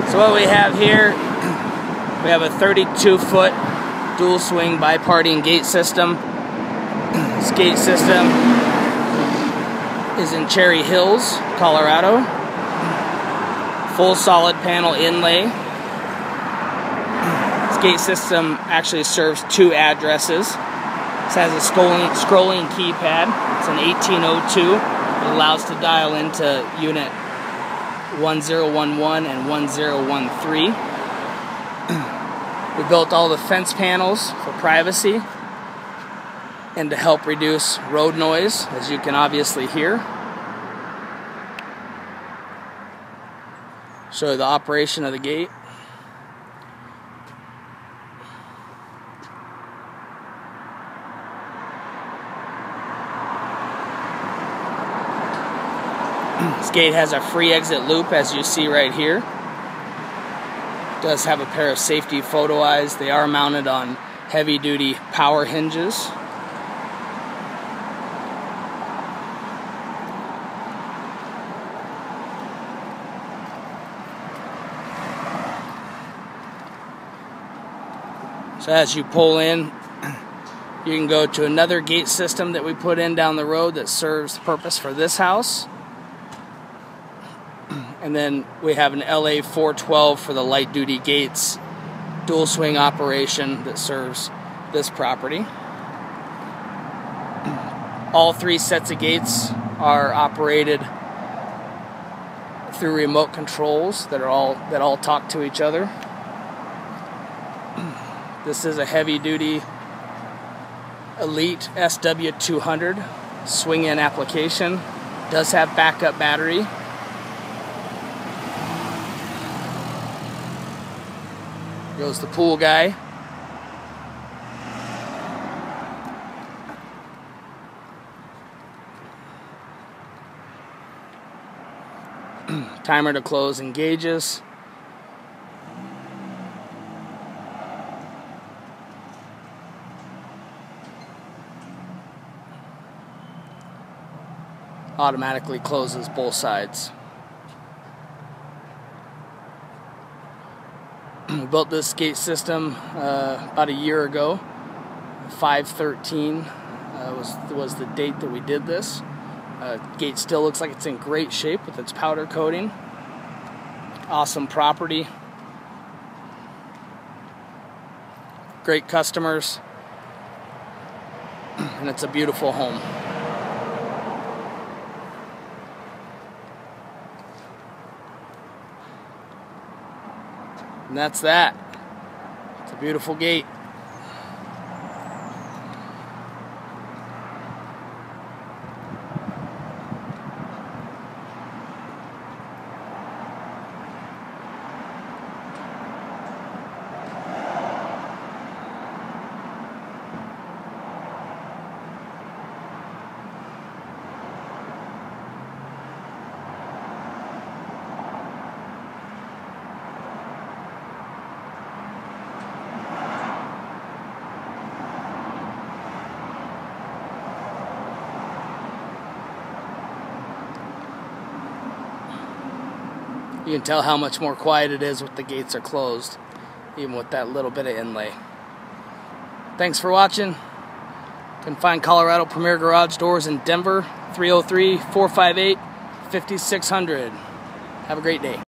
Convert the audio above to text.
So what we have here, we have a 32-foot dual swing biparting gate system. This gate system is in Cherry Hills, Colorado. Full solid panel inlay. This gate system actually serves 2 addresses. This has a scrolling keypad. It's an 1802. It allows to dial into unit 1011 and 1013. We built all the fence panels for privacy and to help reduce road noise, as you can obviously hear. Show you the operation of the gate. This gate has a free exit loop, as you see right here. It does have a pair of safety photo eyes. They are mounted on heavy-duty power hinges. So as you pull in, you can go to another gate system that we put in down the road that serves the purpose for this house. And then we have an LA 412 for the light duty gates dual swing operation that serves this property. All 3 sets of gates are operated through remote controls that all talk to each other. This is a heavy duty Elite SW200 swing-in application. It does have backup battery. Goes the pool guy. Timer to close engages. Automatically closes both sides. We built this gate system about a year ago. 5/13 was the date that we did this. Gate still looks like it's in great shape with its powder coating. Awesome property. Great customers. And it's a beautiful home. And that's that. It's a beautiful gate. You can tell how much more quiet it is with the gates are closed, even with that little bit of inlay. Thanks for watching. You can find Colorado Premier Garage Doors in Denver, 303-458-5600. Have a great day.